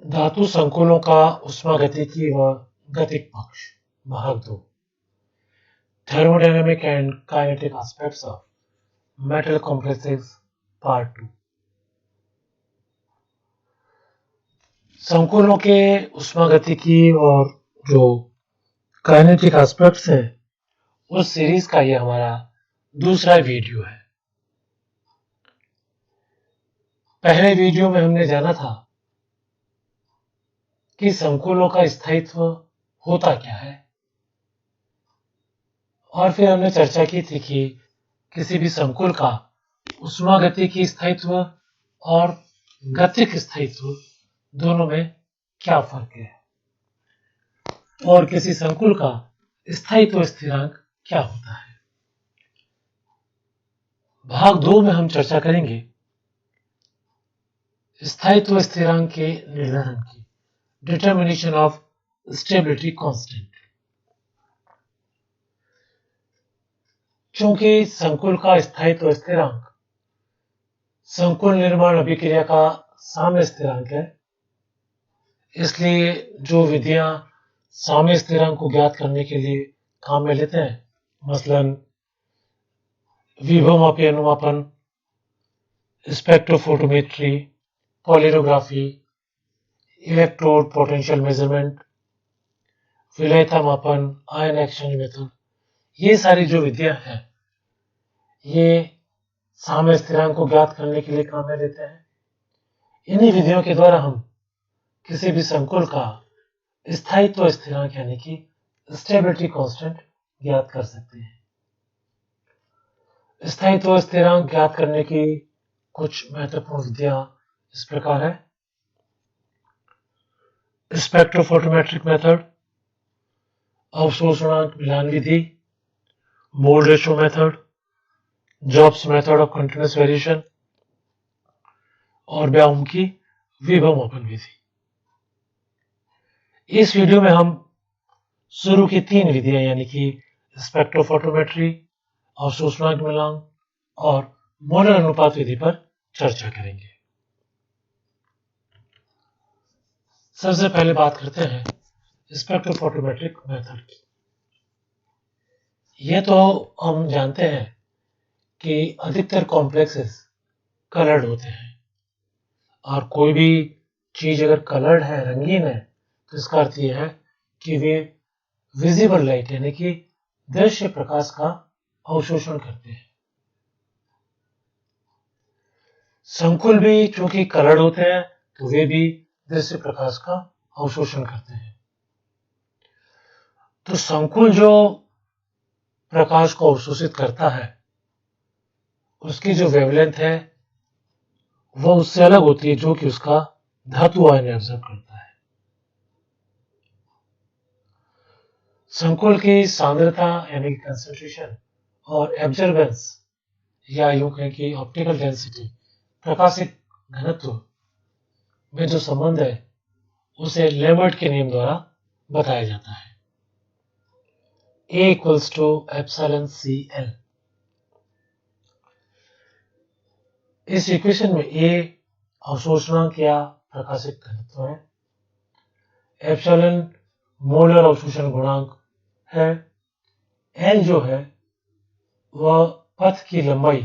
धातु संकुलों का उष्मागतिकी व गतिक पक्ष भाग 2 thermodynamic and kinetic aspects of metal complexes part 2। संकुलों के उष्मागतिकी और जो काइनेटिक एस्पेक्ट्स है उस सीरीज का यह हमारा दूसरा वीडियो है। पहले वीडियो में हमने जाना था कि संकुलों का स्थायित्व होता क्या है, और फिर हमने चर्चा की थी कि किसी भी संकुल का उष्मागतिकी स्थायित्व और गतिक स्थायित्व दोनों में क्या फर्क है और किसी संकुल का स्थायित्व स्थिरांक क्या होता है। भाग 2 में हम चर्चा करेंगे स्थायित्व स्थिरांक के निर्धारण की, डिटर्मिनेशन ऑफ स्टेबिलिटी कांस्टेंट। चूंकि संकुल का स्थायित्व स्थिरांक संकुल निर्माण अभिक्रिया का साम्य स्थिरांक है, इसलिए जो विधियां साम्य स्थिरांक को ज्ञात करने के लिए काम में लेते हैं, मसलन विभवमापी अनुमापन, स्पेक्ट्रोफोटोमेट्री, पॉलिरोग्राफी, इलेक्ट्रोड पोटेंशियल मेजरमेंट, विलयता मापन, आयन एक्सचेंज मेथड, ये सारी जो विधियां हैं ये साम्य स्थिरांक को ज्ञात करने के लिए काम में लेते हैं। इन्हीं विधियों के द्वारा हम किसी भी संकुल का स्थायित्व स्थिरांक यानी कि स्टेबिलिटी कांस्टेंट ज्ञात कर सकते हैं। स्थायित्व स्थिरांक ज्ञात करने की कुछ महत्वपूर्ण विधियां इस प्रकार है: स्पेक्ट्रोफोटोमेट्रिक मेथड, अवशोषणांक मिलान विधि, mole ratio method, Job's method of continuous variation और ब्याउम की विभवमापन विधि। इस वीडियो में हम शुरू की 3 विधियां यानी कि स्पेक्ट्रोफोटोमेट्री, अवशोषणांक मिलान और मोलर अनुपात विधि पर चर्चा करेंगे। सबसे पहले बात करते हैं स्पेक्ट्रोफोटोमेट्रिक मेथड की। यह तो हम जानते हैं कि अधिकतर कॉम्प्लेक्सेस कलर्ड होते हैं, और कोई भी चीज अगर कलर्ड है, रंगीन है, तो इसका अर्थ यह है कि वे विजिबल लाइट यानी कि दृश्य प्रकाश का अवशोषण करते हैं। संकुल भी चूंकि कलर्ड होते हैं तो वे भी दृश्य प्रकाश का अवशोषण करते हैं। तो संकुल जो प्रकाश को अवशोषित करता है उसकी जो वेवलेंथ है वह उससे अलग होती है जो कि उसका धातु आयन एब्जॉर्ब करता है। संकुल की सांद्रता यानी कि कंसंट्रेशन और एब्जॉर्बेंस या यूं कहें कि ऑप्टिकल डेंसिटी, प्रकाशिक घनत्व में जो संबंध है उसे लेमर्ट के नियम द्वारा बताया जाता है। A equals to epsilon CL। इस इक्वेशन में A अवशोषणांक या प्रकाशिक घनत्व है, एप्सिलॉन मोलर अवशोषण गुणांक है, L जो है वह पथ की लंबाई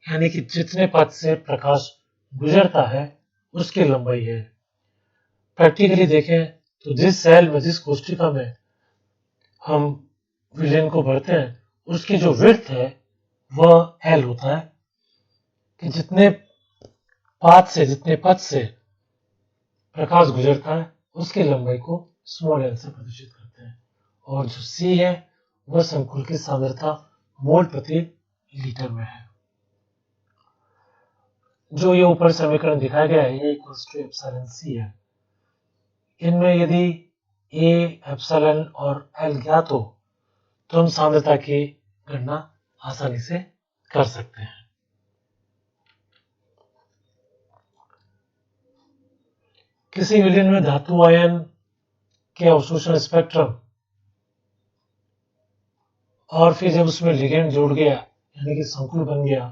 यानी कि जितने पथ से प्रकाश गुजरता है उसकी लंबाई है। प्रैक्टिकली देखें तो जिस सेल में, जिस कोष्ठिका में हम विलेन को भरते हैं उसकी जो विड्थ है वह L होता है कि जितने पथ से प्रकाश गुजरता है उसकी लंबाई को स्मॉल l से प्रदर्शित करते हैं, और जो C है वह संकुल की सांद्रता मोल प्रति लीटर में है। जो ये ऊपर समीकरण दिखाया गया है ये इक्वल्स टू एप्सिलॉन C है। इनमें यदि A, एप्सिलॉन और L ज्ञात हो तो हम सांद्रता की गणना आसानी से कर सकते हैं। किसी विलेन में धातु आयन के अवशोषण स्पेक्ट्रम और फिर जब उसमें लिगेंड जोड़ गया यानी कि संकुल बन गया,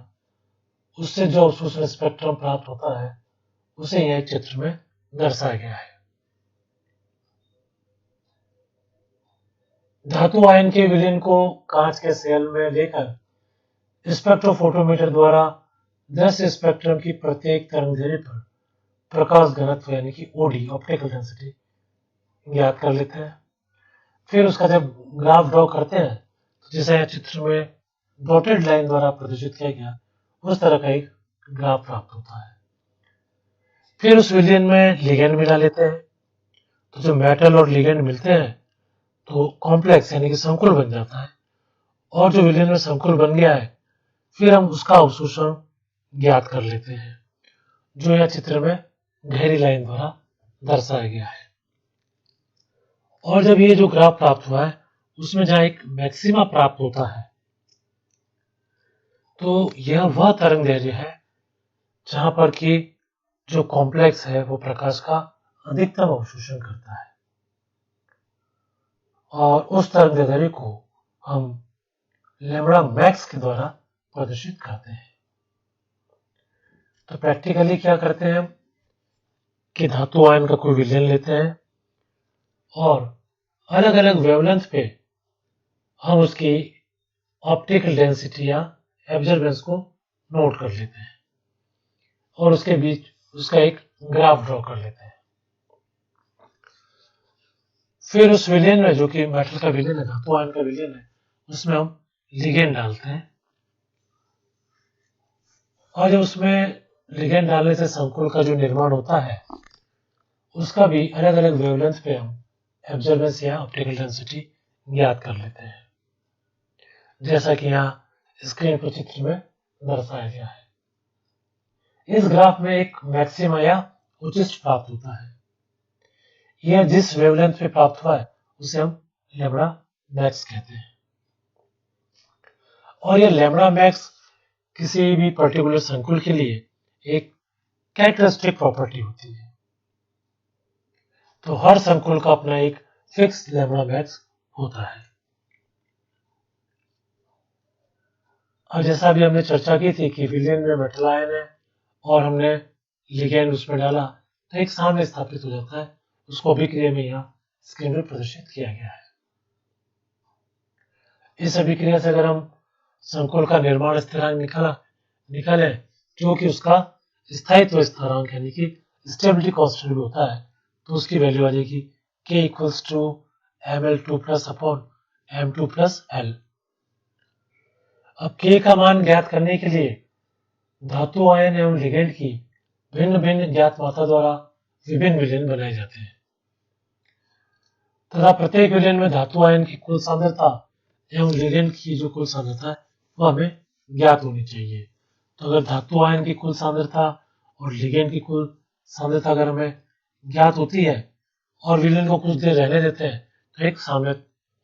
उससे जो अवशोषण स्पेक्ट्रम प्राप्त होता है उसे यह चित्र में दर्शाया गया है। धातु आयन के विलयन को कांच के सेल में लेकर स्पेक्ट्रोफोटोमीटर द्वारा दृश्य स्पेक्ट्रम की प्रत्येक तरंगदैर्घ्य पर प्रकाश घनत्व यानी कि ओडी ऑप्टिकल डेंसिटी ज्ञात कर लेते हैं। फिर उसका जब ग्राफ ड्रॉ करते हैं तो जैसे यहाँ चित्र में डॉटेड लाइन द्वारा प्रदर्शित किया गया उस तरह का एक ग्राफ प्राप्त होता है। फिर उस विलयन में लिगेंड मिला लेते हैं, तो जो मेटल और लिगेंड मिलते हैं तो कॉम्प्लेक्स यानी कि संकुल बन जाता है, और जो विलयन में संकुल बन गया है फिर हम उसका अवशोषण ज्ञात कर लेते हैं, जो यह चित्र में गहरी लाइन द्वारा दर्शाया गया है। और जब ये जो ग्राफ प्राप्त हुआ है उसमें जहां एक मैक्सिमा प्राप्त होता है तो यह वह तरंगदैर्घ्य है जहां पर कि जो कॉम्प्लेक्स है वो प्रकाश का अधिकतम अवशोषण करता है, और उस तरंगदैर्घ्य को हम लैम्ब्डा मैक्स के द्वारा प्रदर्शित करते हैं। तो प्रैक्टिकली क्या करते हैं हम कि धातु आयन का कोई विलयन लेते हैं और अलग अलग वेवलेंथ पे हम उसकी ऑप्टिकल डेंसिटी या एब्जॉर्बेंस को नोट कर लेते हैं और उसके बीच उसका एक ग्राफ ड्रॉ कर लेते हैं। फिर उस विलयन में, जो कि मेटल का विलयन है, धातु आयन का विलयन है, उसमें हम लिगेंड डालते हैं, और जब उसमें लिगेंड डालने से संकुल का जो निर्माण होता है उसका भी अलग अलग वेवलेंथ पे हम एब्जॉर्बेंस या ऑप्टिकल डेंसिटी ज्ञात कर लेते हैं, जैसा कि यहाँ स्क्रीन पर चित्र में दर्शाया गया है। इस ग्राफ में एक मैक्सिमा या उच्चिष्ट प्राप्त होता है। यह जिस वेवलेंथ पे प्राप्त हुआ है उसे हम लैम्ब्डा मैक्स कहते हैं, और यह लैम्ब्डा मैक्स किसी भी पर्टिकुलर संकुल के लिए एक कैरेक्टरिस्टिक प्रॉपर्टी होती है। तो हर संकुल का अपना एक फिक्स लैम्ब्डा मैक्स होता है। और जैसा भी हमने चर्चा की थी कि विलयन में मेटल आयन है और हमने लिगेंड उसमें डाला तो एक साम्य स्थापित हो जाता है, उसको अभिक्रिया में यहाँ स्क्रीन पर प्रदर्शित किया गया है। इस अभिक्रिया से अगर हम संकुल का निर्माण स्थिरांक निकाले जो कि उसका स्थायित्व स्थिरांक यानी कि स्टेबिलिटी कांस्टेंट भी होता है, तो उसकी वैल्यू आ जाएगी k equals to ml2 plus upon m2 plus l। अब k का मान ज्ञात करने के लिए धातु आयन एवं लिगेंड की भिन्न भिन्न ज्ञात मात्रा द्वारा विभिन्न विलयन बनाए जाते हैं, तथा प्रत्येक विलयन में धातु आयन की कुल सांद्रता एवं लिगेंड की जो कुल सांद्रता है वह हमें ज्ञात होनी चाहिए। तो अगर धातु आयन की कुल सांद्रता और लिगेंड की कुल सांद्रता अगर हमें ज्ञात होती है और विलयन को कुछ देर रहने देते हैं तो एक साम्य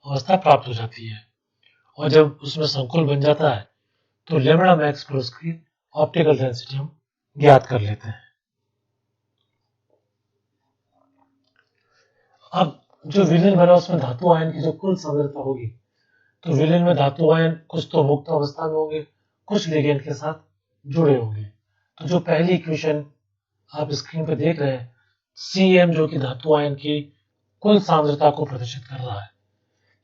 अवस्था प्राप्त हो जाती है, और जब उसमें संकुल बन जाता है तो लैम्ब्डा मैक्स पर उसकी ऑप्टिकल डेंसिटी हम ज्ञात कर लेते हैं। अब जो विलयन बना उसमें धातु आयन की जो कुल सांद्रता होगी, तो विलयन में धातु आयन कुछ तो मुक्त अवस्था में होंगे, कुछ लिगेंड के साथ जुड़े होंगे। तो जो पहली इक्वेशन आप स्क्रीन पर देख रहे हैं Cm जो कि धातु आयन की कुल सांद्रता को प्रदर्शित कर रहा है,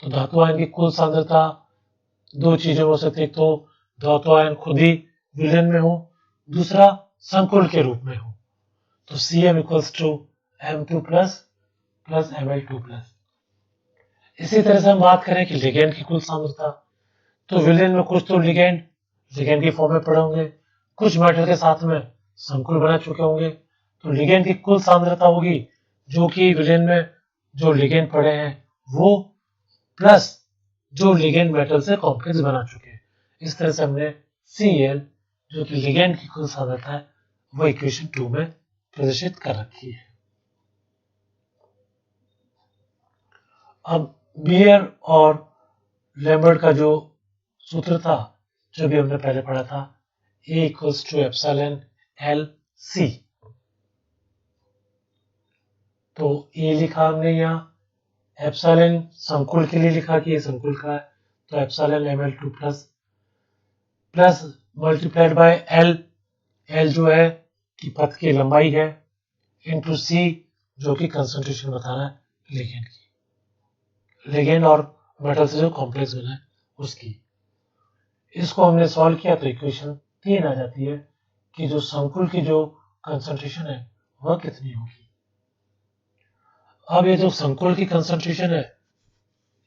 तो धातु आयन की कुल सांद्रता दो चीजों में हो सकती है, एक तो धातु आयन खुद ही विलयन में हो, दूसरा संकुल के रूप में हो। तो Cm equals to m2 plus ml2 plus. इसी तरह से हम बात करें कि लिगेंड की कुल सांद्रता, तो विलयन में कुछ तो लिगेंड की फॉर्म में पड़े होंगे, कुछ मेटल के साथ में संकुल बना चुके होंगे, तो लिगेंड की कुल सांद्रता होगी जो कि विलयन में जो लिगेंड पड़े हैं वो प्लस जो लिगेंड मेटल से कॉम्प्लेक्स बना चुके हैं। इस तरह से हमने Cl जो कि लिगेंड की कुल सांद्रता है वो इक्वेशन 2 में प्रदर्शित कर रखी है। अब बियर और लैम्बर्ट का जो सूत्र था जो भी हमने पहले पढ़ा था A equals to epsilon L C, तो A लिखा हमने यहाँ, एप्सिलॉन संकुल के लिए लिखा कि ये संकुल का है, तो epsilon ml2 plus plus multiplied by L जो है कि पथ की लंबाई है इंटू सी जो कि कंसंट्रेशन बता रहा है लिगेंड की। लिगेंड और मेटल से जो कॉम्प्लेक्स बना है उसकी। इसको हमने सॉल्व किया तो इक्वेशन 3 आ जाती है कि जो संकुल की जो कंसंट्रेशन है वह कितनी होगी। अब ये जो संकुल की कंसंट्रेशन है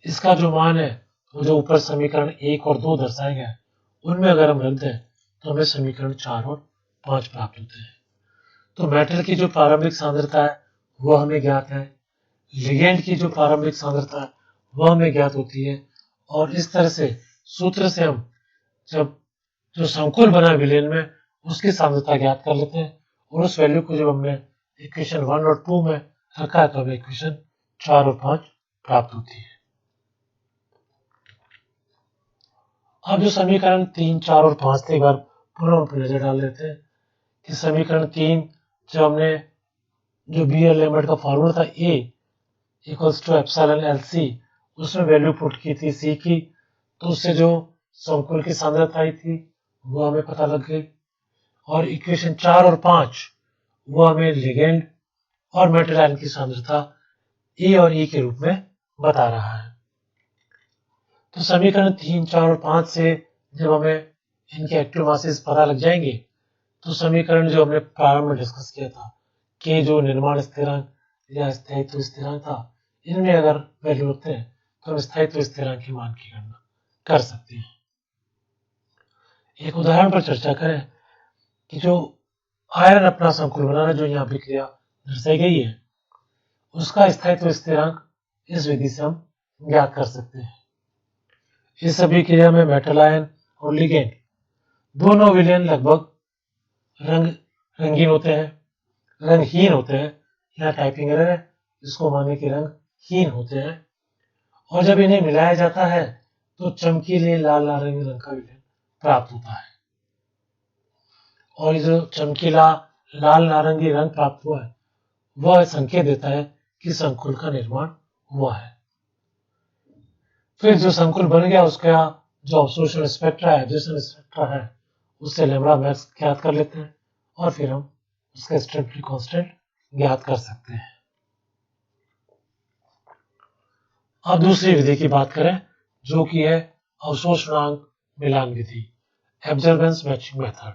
इसका जो मान है वो जो ऊपर समीकरण 1 और 2 दर्शाए गए उनमें अगर हम रख दें तो हमें समीकरण 4 और 5 प्राप्त होते हैं। तो मेटल की जो प्रारंभिक सांद्रता है वह हमें ज्ञात है, लिगेंड की जो प्रारंभिक सांद्रता है वह हमें ज्ञात होती है, और इस तरह से सूत्र से हम जब जो संकुल बना विलयन में उसकी सांद्रता ज्ञात कर लेते हैं, और उस वैल्यू को जब हमने इक्वेशन 1 और 2 में रखा है तो हमें इक्वेशन 4 और 5 प्राप्त होती है। अब जो समीकरण 3, 4 और 5 थे एक बार पुनः उन पर नजर डाल लेते हैं कि समीकरण 3 जब हमने जो बीयर लैम्बर्ट का फॉर्मूला था A equals to epsilon LC उसमें वैल्यू पुट की थी C की, तो उससे जो संकुल की सांद्रता आई थी वो हमें पता लग गई, और इक्वेशन 4 और 5 वो हमें लिगेंड और मेटल आयन की सांद्रता A और E के रूप में बता रहा है। तो समीकरण 3, 4 और 5 से जब हमें इनके एक्टिव मासेस पता लग जाएंगे तो समीकरण जो हमने प्रारंभ में डिस्कस किया था कि जो निर्माण स्थिरांक या स्थायित्व स्थिरांक था इनमें अगर वैल्यू रखते हैं तो हम स्थायित्व स्थिरांक के मान की गणना कर सकते हैं। एक उदाहरण पर चर्चा करें कि जो आयरन अपना संकुल बना रहा है जो यहाँ अभिक्रिया दर्शाई गई है उसका स्थायित्व स्थिरांक इस विधि से हम ज्ञात कर सकते हैं। इस अभिक्रिया में मेटल आयन और लिगेंड दोनों विलयन लगभग रंगहीन होते हैं, यहाँ टाइपिंग एरर है, इसको माने कि रंगहीन होते हैं, और जब इन्हें मिलाया जाता है तो चमकीले लाल नारंगी रंग का विलयन प्राप्त होता है, और ये जो चमकीला लाल नारंगी रंग प्राप्त हुआ है वह संकेत देता है कि संकुल का निर्माण हुआ है। फिर जो संकुल बन गया उसका जो अवशोषण स्पेक्ट्रा है, एब्जॉर्प्शन स्पेक्ट्रा है, उससे लैम्बडा मैक्स ज्ञात कर लेते हैं और फिर हम उसका स्टेबिलिटी कांस्टेंट ज्ञात कर सकते हैं। अब दूसरी विधि की बात करें जो कि है अवशोषणांक मिलान विधि, एब्जॉर्बेंस मैचिंग मेथड।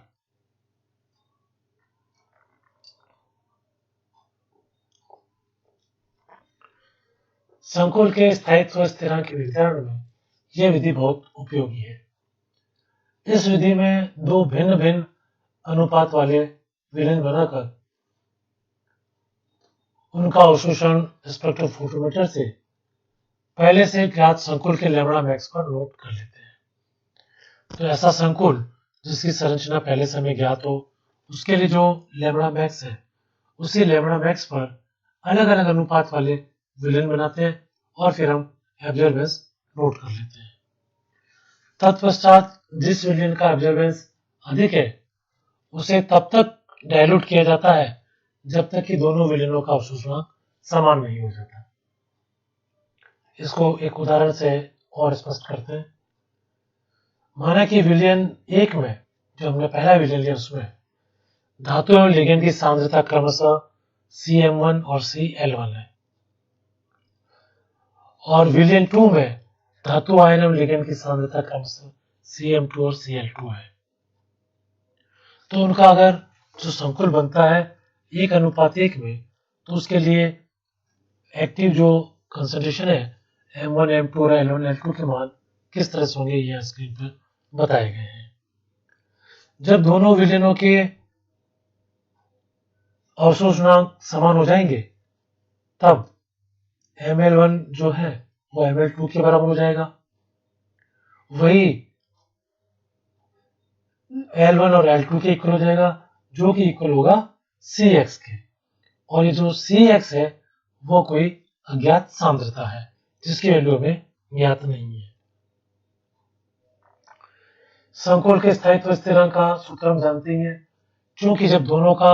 संकुल के स्थायित्व स्थिरांक के निर्धारण में यह विधि बहुत उपयोगी है। इस विधि में दो भिन्न भिन्न अनुपात वाले विलयन बनाकर उनका अवशोषण स्पेक्ट्रोफोटोमीटर से पहले से ज्ञात संकुल के लैम्बडा मैक्स पर नोट कर लेते हैं। तो ऐसा संकुल जिसकी संरचना पहले से हमें ज्ञात हो उसके लिए जो लैम्बडा मैक्स है उसी लैम्बडा मैक्स पर अलग अलग अनुपात वाले विलयन बनाते हैं और फिर हम एब्जॉर्बेंस नोट कर लेते हैं। तत्पश्चात जिस विलयन का एब्जॉर्बेंस अधिक है उसे तब तक डाइल्यूट किया जाता है जब तक कि दोनों विलयनों का अवशोषणांक समान नहीं हो जाता। इसको एक उदाहरण से और स्पष्ट करते हैं। माना कि विलयन 1 में जो हमने पहला विलयन लिया उसमें धातु एवं लिगेंड की सांद्रता क्रमशः CM1 और CL1 है, और विलयन 2 में धातु आयन एवं लिगेंड की सांद्रता क्रमशः CM2 और CL2 है। तो उनका अगर जो संकुल बनता है 1:1 में तो उसके लिए एक्टिव जो कंसंट्रेशन है M1, M2 और L1, L2 के मान किस तरह से होंगे यह स्क्रीन पर बताए गए हैं। जब दोनों विलयनों के अवशोषणांक समान हो जाएंगे तब ML1 जो है वो ML2 के बराबर हो जाएगा, वही L1 और L2 के इक्वल हो जाएगा जो कि इक्वल होगा Cx के, और ये जो Cx है वो कोई अज्ञात सांद्रता है जिसकी वैल्यू हमें ज्ञात नहीं है। संकुल के स्थायित्व स्थिरांक का सूत्र हम जानते ही हैं, क्योंकि जब दोनों का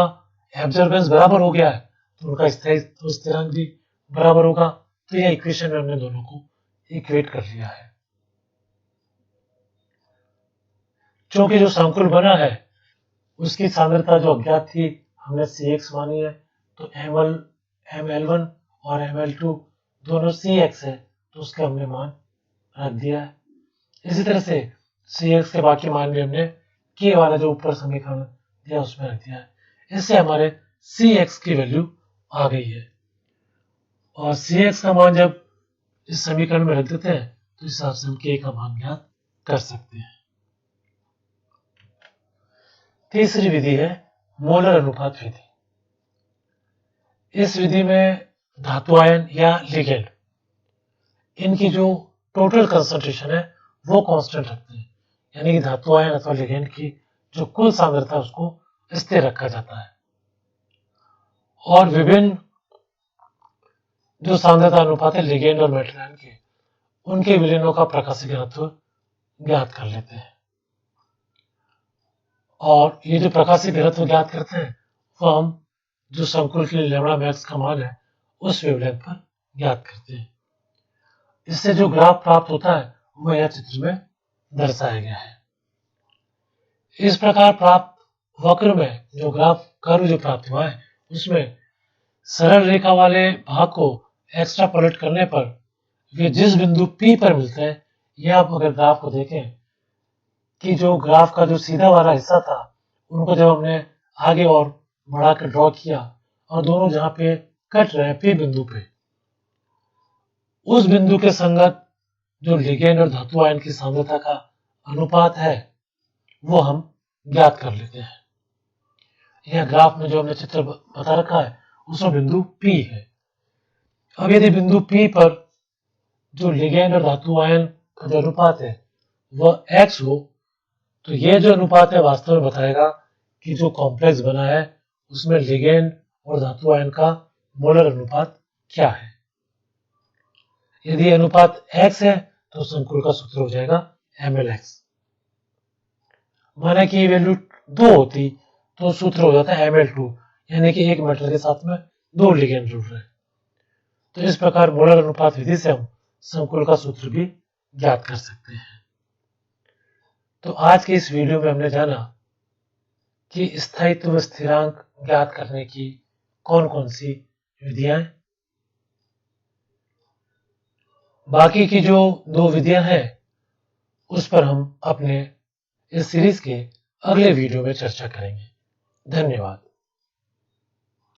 एब्जॉर्बेंस बराबर हो गया है तो उनका स्थायित्व स्थिरांक भी बराबर होगा। तो यह इक्वेशन में हमने दोनों को इक्वेट कर लिया है। क्योंकि जो संकुल बना है उसकी सांद्रता जो अज्ञात थी हमने Cx मानी है, तो ML1 और ML2 दोनों Cx है तो उसके हमने मान रख दिया है। इसी तरह से Cx के बाकी मान भी हमने K वाला जो ऊपर समीकरण दिया उसमें रख दिया है। इससे हमारे Cx की वैल्यू आ गई है और Cx का मान जब इस समीकरण में रख देते हैं तो इस हिसाब से हम K का मान ज्ञात कर सकते हैं। तीसरी विधि है मोलर अनुपात विधि। इस विधि में धातु आयन या लिगेंड इनकी जो टोटल कंसंट्रेशन है वो कांस्टेंट रखते हैं, यानी कि धातु आयन अथवा लिगेंड की जो कुल सांद्रता है उसको स्थिर रखा जाता है और विभिन्न जो सांद्रता अनुपात है लिगेंड और मेटल आयन के उनके विलीनों का प्रकाशीय घनत्व ज्ञात कर लेते हैं और ये जो प्रकाशीय घनत्व ज्ञात करते हैं वो हम जो संकुल के लिए लैम्ब्डा मैक्स का मान है उस वेवलेंथ पर ज्ञात करते हैं। इससे जो ग्राफ प्राप्त होता है वो यह चित्र में दर्शाया गया है। इस प्रकार प्राप्त वक्र में जो ग्राफ कर्व जो प्राप्त हुआ है उसमें सरल रेखा वाले भाग को एक्स्ट्रापोलेट करने पर वे जिस बिंदु P पर मिलते हैं, यह आप अगर ग्राफ को देखें कि जो ग्राफ का जो सीधा वाला हिस्सा था उनको जब हमने आगे और बढ़ाकर ड्रॉ किया और दोनों जहां पे कट रहे हैं P बिंदु पे, उस बिंदु के संगत जो लिगेंड और धातु आयन की सांद्रता का अनुपात है वो हम ज्ञात कर लेते हैं। यह ग्राफ में जो हमने चित्र बता रखा है उसमें बिंदु P है। अब यदि बिंदु P पर जो लिगेंड और धातु आयन का जो अनुपात है वह x हो तो यह जो अनुपात है वास्तव में बताएगा कि जो कॉम्प्लेक्स बना है उसमें लिगेंड और धातु आयन का मोलर अनुपात क्या है। यदि अनुपात x है तो संकुल का सूत्र हो जाएगा mlx। माना कि वैल्यू 2 होती तो सूत्र हो जाता है ml2, यानी कि एक मेटल के साथ में 2 लिगेंड जुड़ रहे हैं। तो इस प्रकार मोलर अनुपात विधि से हम संकुल का सूत्र भी ज्ञात कर सकते हैं। तो आज के इस वीडियो में हमने जाना कि स्थायित्व स्थिरांक ज्ञात करने की कौन कौन सी विधियां हैं। बाकी की जो 2 विधियां हैं उस पर हम अपने इस सीरीज के अगले वीडियो में चर्चा करेंगे। धन्यवाद।